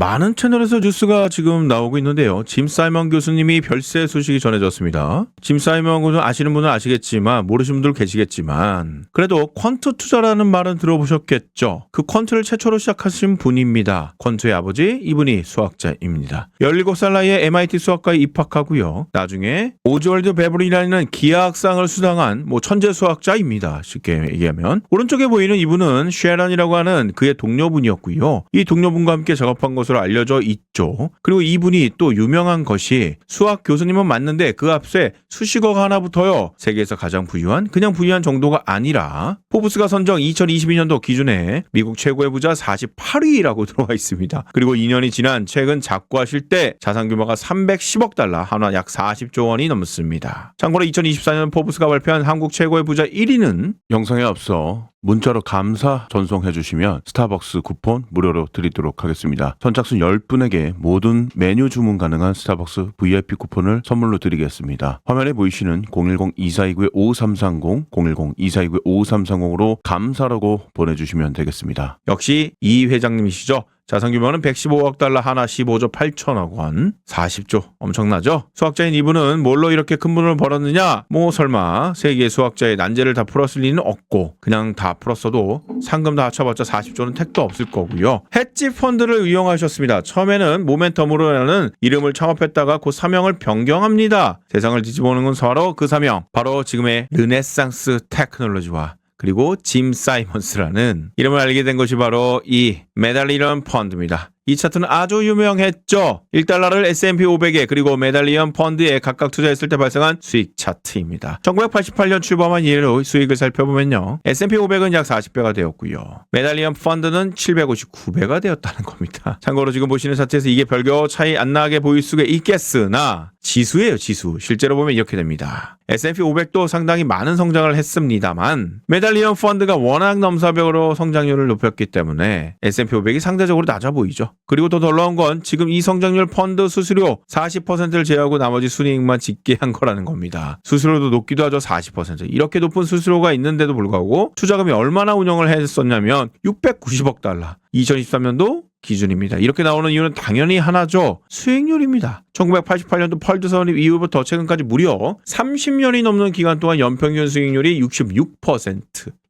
많은 채널에서 뉴스가 지금 나오고 있는데요. 짐 사이먼 교수님이 별세 소식이 전해졌습니다. 짐 사이먼 교수 아시는 분은 아시겠지만 모르시는 분들 계시겠지만 그래도 퀀트 투자라는 말은 들어보셨겠죠. 그 퀀트를 최초로 시작하신 분입니다. 퀀트의 아버지, 이분이 수학자입니다. 17살 나이에 MIT 수학과에 입학하고요. 나중에 오즈월드 베블이라는 기하학상을 수상한 천재 수학자입니다. 쉽게 얘기하면 오른쪽에 보이는 이분은 쉐런이라고 하는 그의 동료분이었고요. 이 동료분과 함께 작업한 것으로 알려져 있죠. 그리고 이분이 또 유명한 것이 수학 교수님은 맞는데 그 앞에 수식어가 하나 붙어요. 세계에서 가장 부유한, 그냥 부유한 정도가 아니라 포브스가 선정 2022년도 기준에 미국 최고의 부자 48위라고 들어와 있습니다. 그리고 2년이 지난 최근 작고하실 때 자산 규모가 310억 달러, 한화 약 40조 원이 넘습니다. 참고로 2024년 포브스가 발표한 한국 최고의 부자 1위는 영상에 앞서 문자로 감사 전송해 주시면 스타벅스 쿠폰 무료로 드리도록 하겠습니다. 선착순 10분에게 모든 메뉴 주문 가능한 스타벅스 VIP 쿠폰을 선물로 드리겠습니다. 화면에 보이시는 010-2429-5330, 010-2429-5330으로 감사라고 보내주시면 되겠습니다. 역시 이 회장님이시죠? 자산 규모는 115억 달러, 하나 15조 8천억 원, 40조. 엄청나죠? 수학자인 이분은 뭘로 이렇게 큰 돈을 벌었느냐? 설마 세계 수학자의 난제를 다 풀었을 리는 없고 그냥 다 풀었어도 상금 다 합쳐봤자 40조는 택도 없을 거고요. 헤지 펀드를 이용하셨습니다. 처음에는 모멘텀으로라는 이름을 창업했다가 그 사명을 변경합니다. 세상을 뒤집어보는 건 바로 그 사명. 바로 지금의 르네상스 테크놀로지와 그리고 짐 사이먼스라는 이름을 알게 된 것이 바로 이 메달리언 펀드입니다. 이 차트는 아주 유명했죠. 1달러를 S&P 500에 그리고 메달리언 펀드에 각각 투자했을 때 발생한 수익 차트입니다. 1988년 출범한 이래로 수익을 살펴보면요. S&P 500은 약 40배가 되었고요. 메달리언 펀드는 759배가 되었다는 겁니다. 참고로 지금 보시는 차트에서 이게 별거 차이 안 나게 보일 수가 있겠으나 지수예요, 지수. 실제로 보면 이렇게 됩니다. S&P 500도 상당히 많은 성장을 했습니다만 메달리언 펀드가 워낙 넘사벽으로 성장률을 높였기 때문에 S&P 500이 상대적으로 낮아 보이죠. 그리고 더 놀라운 건 지금 이 성장률 펀드 수수료 40%를 제외하고 나머지 순이익만 짓게 한 거라는 겁니다. 수수료도 높기도 하죠. 40%. 이렇게 높은 수수료가 있는데도 불구하고 투자금이 얼마나 운영을 했었냐면 690억 달러. 2023년도 기준입니다. 이렇게 나오는 이유는 당연히 하나죠. 수익률입니다. 1988년도 펄드 설립 이후부터 최근까지 무려 30년이 넘는 기간 동안 연평균 수익률이 66%.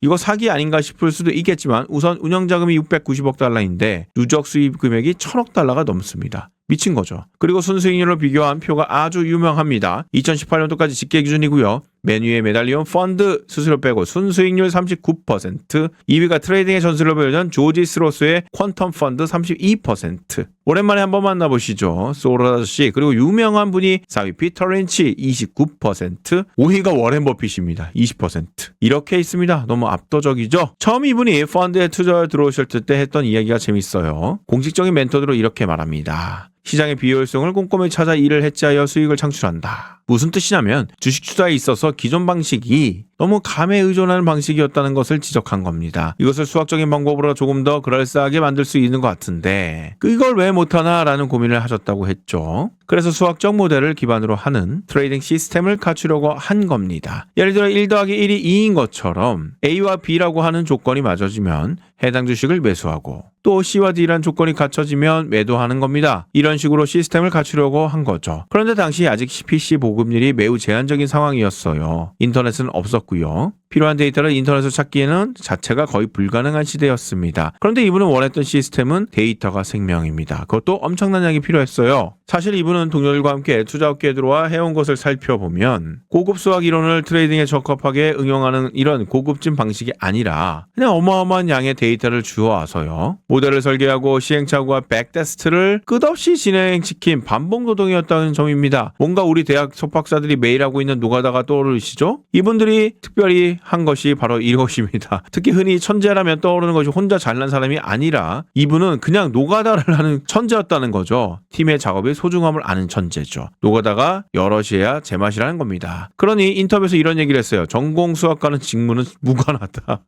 이거 사기 아닌가 싶을 수도 있겠지만 우선 운영자금이 690억 달러인데 누적 수입 금액이 1000억 달러가 넘습니다. 미친 거죠. 그리고 순수익률로 비교한 표가 아주 유명합니다. 2018년도까지 집계 기준이고요. 맨 위에 메달리온 펀드 수수료 빼고 순수익률 39%, 2위가 트레이딩의 전술로 보여준 조지 스로스의 퀀텀 펀드 32%. 오랜만에 한번 만나보시죠. 소로스, 그리고 유명한 분이 4위 피터 린치 29%, 5위가 워렌 버핏입니다. 20%. 이렇게 있습니다. 너무 압도적이죠? 처음 이분이 펀드에 투자에 들어오실 때 했던 이야기가 재밌어요. 공식적인 멘토드로 이렇게 말합니다. 시장의 비효율성을 꼼꼼히 찾아 이를 해지하여 수익을 창출한다. 무슨 뜻이냐면 주식 투자에 있어서 기존 방식이 너무 감에 의존하는 방식이었다는 것을 지적한 겁니다. 이것을 수학적인 방법으로 조금 더 그럴싸하게 만들 수 있는 것 같은데 이걸 왜 못하나라는 고민을 하셨다고 했죠. 그래서 수학적 모델을 기반으로 하는 트레이딩 시스템을 갖추려고 한 겁니다. 예를 들어 1 더하기 1이 2인 것처럼 A와 B라고 하는 조건이 맞아지면 해당 주식을 매수하고 또 C와 D라는 조건이 갖춰지면 매도하는 겁니다. 이런 식으로 시스템을 갖추려고 한 거죠. 그런데 당시 아직 PC 보급률이 매우 제한적인 상황이었어요. 인터넷은 없었고요. 필요한 데이터를 인터넷에서 찾기에는 자체가 거의 불가능한 시대였습니다. 그런데 이분은 원했던 시스템은 데이터가 생명입니다. 그것도 엄청난 양이 필요했어요. 사실 이분은 동료들과 함께 투자업계에 들어와 해온 것을 살펴보면 고급 수학 이론을 트레이딩에 적합하게 응용하는 이런 고급진 방식이 아니라 그냥 어마어마한 양의 데이터를 주워와서요. 모델을 설계하고 시행착오와 백테스트를 끝없이 진행시킨 반복노동이었다는 점입니다. 뭔가 우리 대학 석박사들이 매일 하고 있는 노가다가 떠오르시죠? 이분들이 특별히 한 것이 바로 이것입니다. 특히 흔히 천재라면 떠오르는 것이 혼자 잘난 사람이 아니라 이분은 그냥 노가다를 하는 천재였다는 거죠. 팀의 작업의 소중함을 아는 천재죠. 노가다가 여럿이 해야 제맛이라는 겁니다. 그러니 인터뷰에서 이런 얘기를 했어요. 전공 수학과는 직무는 무관하다.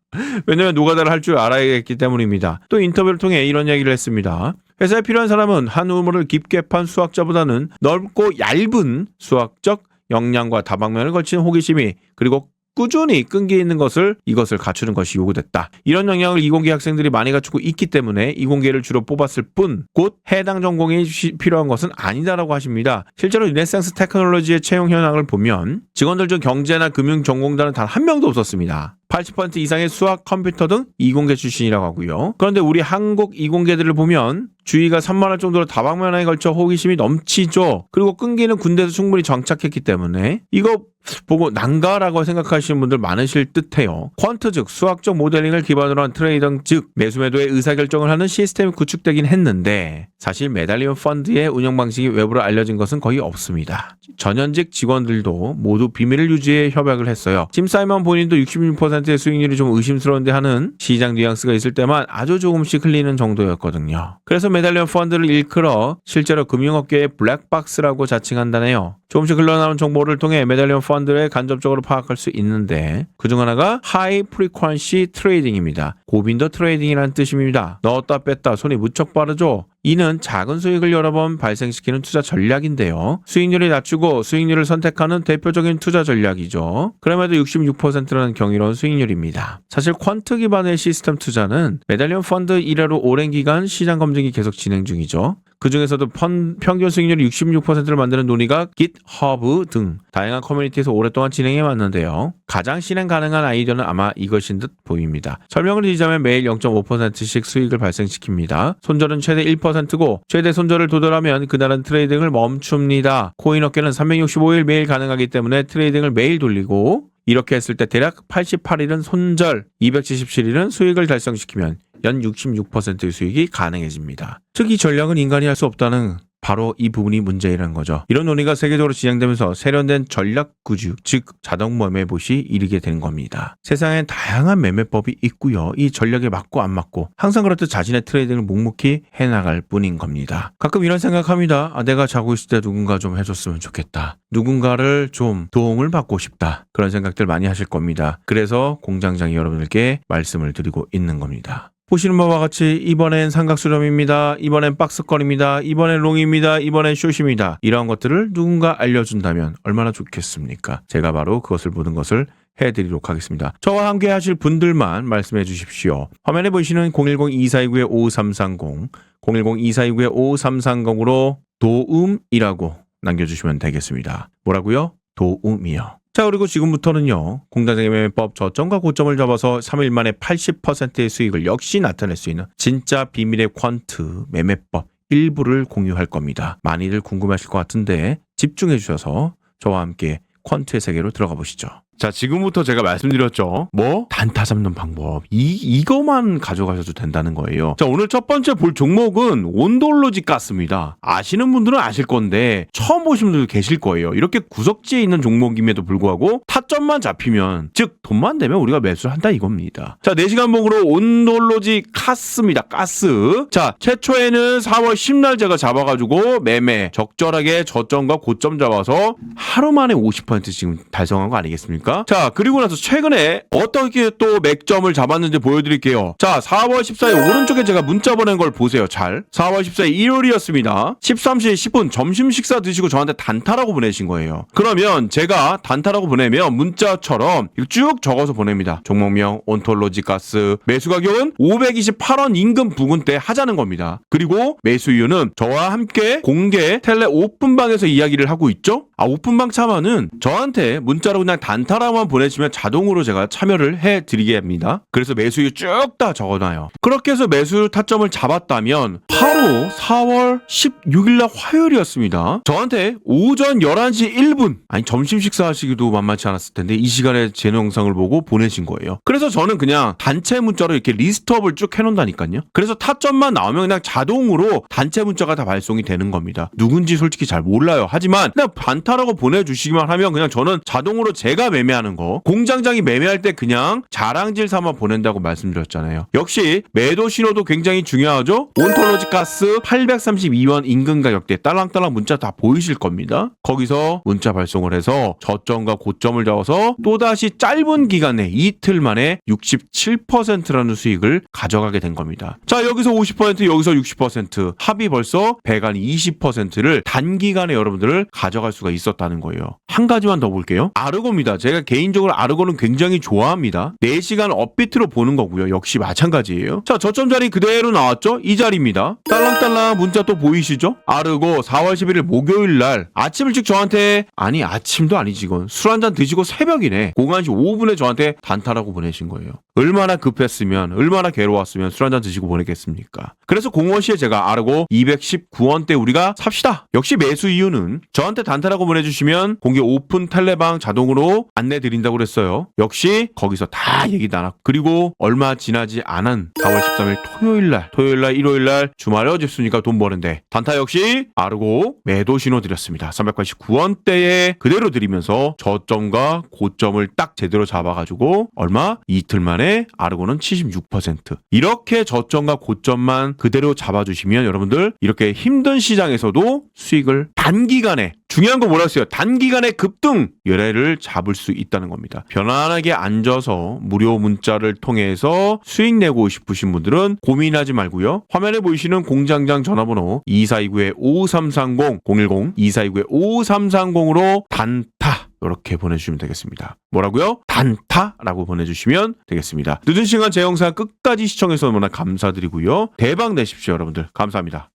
왜냐하면 노가다를 할 줄 알아야겠기 때문입니다. 또 인터뷰를 통해 이런 얘기를 했습니다. 회사에 필요한 사람은 한 우물을 깊게 판 수학자보다는 넓고 얇은 수학적 역량과 다방면을 걸친 호기심이 그리고 꾸준히 끈기 있는 이것을 갖추는 것이 요구됐다. 이런 영향을 이공계 학생들이 많이 갖추고 있기 때문에 이공계를 주로 뽑았을 뿐 곧 해당 전공이 필요한 것은 아니다라고 하십니다. 실제로 르네상스 테크놀로지의 채용 현황을 보면 직원들 중 경제나 금융 전공자는 단 한 명도 없었습니다. 80% 이상의 수학, 컴퓨터 등 이공계 출신이라고 하고요. 그런데 우리 한국 이공계들을 보면 주의가 산만할 정도로 다방면에 걸쳐 호기심이 넘치죠. 그리고 끈기는 군대에서 충분히 정착했기 때문에 이거 보고 난가라고 생각하시는 분들 많으실 듯해요. 퀀트 즉 수학적 모델링을 기반으로 한 트레이딩 즉 매수매도의 의사결정을 하는 시스템이 구축되긴 했는데 사실 메달리온 펀드의 운영 방식이 외부로 알려진 것은 거의 없습니다. 전현직 직원들도 모두 비밀을 유지해 협약을 했어요. 짐 사이먼 본인도 66%의 수익률이 좀 의심스러운데 하는 시장 뉘앙스가 있을 때만 아주 조금씩 흘리는 정도였거든요. 그래서 메달리온 펀드를 일컬어 실제로 금융업계의 블랙박스라고 자칭한다네요. 조금씩 흘러나오는 정보를 통해 메달리온 펀드를 간접적으로 파악할 수 있는데 그중 하나가 하이 프리퀀시 트레이딩입니다. 고빈도 트레이딩이라는 뜻입니다. 넣었다 뺐다 손이 무척 빠르죠. 이는 작은 수익을 여러 번 발생시키는 투자 전략인데요. 수익률이 낮추고 수익률을 선택하는 대표적인 투자 전략이죠. 그럼에도 66%라는 경이로운 수익률입니다. 사실 퀀트 기반의 시스템 투자는 메달리온 펀드 이래로 오랜 기간 시장 검증이 계속 진행 중이죠. 그 중에서도 평균 수익률이 66%를 만드는 논의가 GitHub 등 다양한 커뮤니티에서 오랫동안 진행해 왔는데요. 가장 실행 가능한 아이디어는 아마 이것인 듯 보입니다. 설명을 드리자면 매일 0.5%씩 수익을 발생시킵니다. 손절은 최대 1%고 최대 손절을 도달하면 그날은 트레이딩을 멈춥니다. 코인 업계는 365일 매일 가능하기 때문에 트레이딩을 매일 돌리고 이렇게 했을 때 대략 88일은 손절, 277일은 수익을 달성시키면 연 66%의 수익이 가능해집니다. 즉 이 전략은 인간이 할 수 없다는 바로 이 부분이 문제라는 거죠. 이런 논의가 세계적으로 진행되면서 세련된 전략 구조, 즉 자동 매매봇이 이르게 된 겁니다. 세상엔 다양한 매매법이 있고요. 이 전략에 맞고 안 맞고 항상 그렇듯 자신의 트레이딩을 묵묵히 해나갈 뿐인 겁니다. 가끔 이런 생각합니다. 내가 자고 있을 때 누군가 좀 해줬으면 좋겠다. 누군가를 좀 도움을 받고 싶다. 그런 생각들 많이 하실 겁니다. 그래서 공장장이 여러분들께 말씀을 드리고 있는 겁니다. 보시는 바와 같이 이번엔 삼각수렴입니다. 이번엔 박스권입니다. 이번엔 롱입니다. 이번엔 숏입니다. 이러한 것들을 누군가 알려준다면 얼마나 좋겠습니까? 제가 바로 그것을 모든 것을 해드리도록 하겠습니다. 저와 함께 하실 분들만 말씀해 주십시오. 화면에 보이시는 010-2429-5330 010-2429-5330으로 도움이라고 남겨주시면 되겠습니다. 뭐라고요? 도움이요. 자, 그리고 지금부터는요, 공단장의 매매법 저점과 고점을 잡아서 3일 만에 80%의 수익을 역시 나타낼 수 있는 진짜 비밀의 퀀트 매매법 일부를 공유할 겁니다. 많이들 궁금하실 것 같은데 집중해 주셔서 저와 함께 퀀트의 세계로 들어가 보시죠. 자, 지금부터 제가 말씀드렸죠. 단타 잡는 방법. 이거만 가져가셔도 된다는 거예요. 자, 오늘 첫 번째 볼 종목은 온돌로지 가스입니다. 아시는 분들은 아실 건데 처음 보신 분들도 계실 거예요. 이렇게 구석지에 있는 종목임에도 불구하고 타점만 잡히면, 즉 돈만 되면 우리가 매수를 한다 이겁니다. 자, 4시간 봉으로 온돌로지 가스입니다. 가스. 자, 최초에는 4월 10날 제가 잡아가지고 매매 적절하게 저점과 고점 잡아서 하루 만에 50% 지금 달성한 거 아니겠습니까? 자, 그리고 나서 최근에 어떻게 또 맥점을 잡았는지 보여드릴게요. 자, 4월 14일 오른쪽에 제가 문자 보낸 걸 보세요. 잘. 4월 14일 일요일이었습니다. 13시 10분 점심 식사 드시고 저한테 단타라고 보내신 거예요. 그러면 제가 단타라고 보내면 문자처럼 쭉 적어서 보냅니다. 종목명 온톨로지 가스, 매수 가격은 528원 인근 부근대 하자는 겁니다. 그리고 매수 이유는 저와 함께 공개 텔레 오픈방에서 이야기를 하고 있죠. 오픈방 참여는 저한테 문자로 그냥 단타라만 보내시면 자동으로 제가 참여를 해드리게 합니다. 그래서 매수율 쭉 다 적어놔요. 그렇게 해서 매수율 타점을 잡았다면 바로 4월 16일날 화요일이었습니다. 저한테 오전 11시 1분, 아니 점심 식사하시기도 만만치 않았을 텐데 이 시간에 제 영상을 보고 보내신 거예요. 그래서 저는 그냥 단체 문자로 이렇게 리스트업을 쭉 해놓는다니까요. 그래서 타점만 나오면 그냥 자동으로 단체 문자가 다 발송이 되는 겁니다. 누군지 솔직히 잘 몰라요. 하지만 그냥 단타라고 보내주시기만 하면 그냥 저는 자동으로 제가 매매하는 거, 공장장이 매매할 때 그냥 자랑질 삼아 보낸다고 말씀드렸잖아요. 역시 매도 신호도 굉장히 중요하죠. 온톨로지 가스 832원 인근 가격대 딸랑딸랑 문자 다 보이실 겁니다. 거기서 문자 발송을 해서 저점과 고점을 잡아서 또다시 짧은 기간에 이틀 만에 67%라는 수익을 가져가게 된 겁니다. 자, 여기서 50% 여기서 60% 합이 벌써 배간 20%를 단기간에 여러분들을 가져갈 수가 있었다는 거예요. 한 가지만 더 볼게요. 아르고입니다. 제가 개인적으로 아르고는 굉장히 좋아합니다. 4시간 업비트로 보는 거고요. 역시 마찬가지예요. 자, 저점 자리 그대로 나왔죠? 이 자리입니다. 딸랑딸랑 문자 또 보이시죠? 아르고 4월 11일 목요일 날 아침 일찍 저한테 아니 아침도 아니지 이건 술 한잔 드시고 새벽이네 01시 5분에 저한테 단타라고 보내신 거예요. 얼마나 급했으면 얼마나 괴로웠으면 술 한잔 드시고 보냈겠습니까? 그래서 01시에 제가 아르고 219원대 우리가 삽시다. 역시 매수 이유는 저한테 단타라고 보내주시면 공개 오픈 텔레방 자동으로 안내드린다고 그랬어요. 역시 거기서 다 얘기 나눴고 그리고 얼마 지나지 않은 4월 13일 토요일날 일요일날 주말에 어집수니까 돈 버는데 단타 역시 아르고 매도 신호 드렸습니다. 389원대에 그대로 드리면서 저점과 고점을 딱 제대로 잡아가지고 얼마? 이틀 만에 아르고는 76% 이렇게 저점과 고점만 그대로 잡아주시면 여러분들 이렇게 힘든 시장에서도 수익을 단기간에 중요한 거 뭐라 했어요? 단기간에 급등 열애를 잡을 수 있다는 겁니다. 편안하게 앉아서 무료 문자를 통해서 수익 내고 싶으신 분들은 고민하지 말고요. 화면에 보이시는 공장장 전화번호 2429-5330 010-2429-5330으로 단타 이렇게 보내주시면 되겠습니다. 뭐라고요? 단타라고 보내주시면 되겠습니다. 늦은 시간 제 영상 끝까지 시청해서 너무나 감사드리고요. 대박 내십시오 여러분들. 감사합니다.